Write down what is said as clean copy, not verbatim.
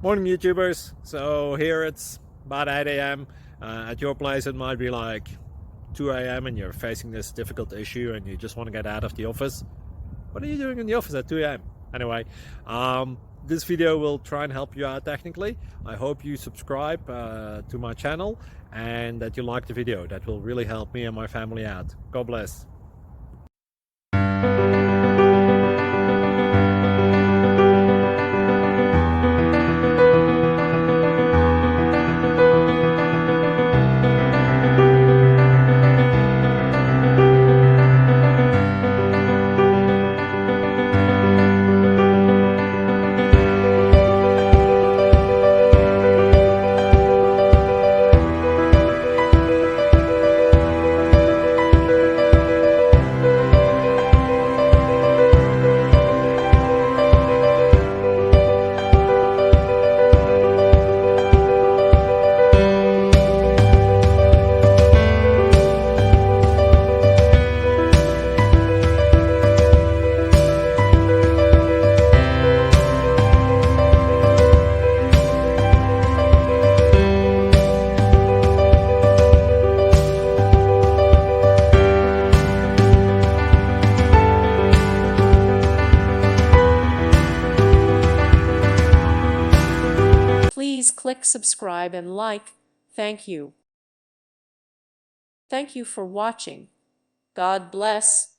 Morning YouTubers. So here it's about 8 a.m. At your place it might be like 2 a.m. and you're facing this difficult issue and you just want to get out of the office. What are you doing in the office at 2 a.m.? Anyway, this video will try and help you out technically. I hope you subscribe to my channel and that you like the video. That will really help me and my family out. God bless. Please click subscribe and like. Thank you. Thank you for watching. God bless.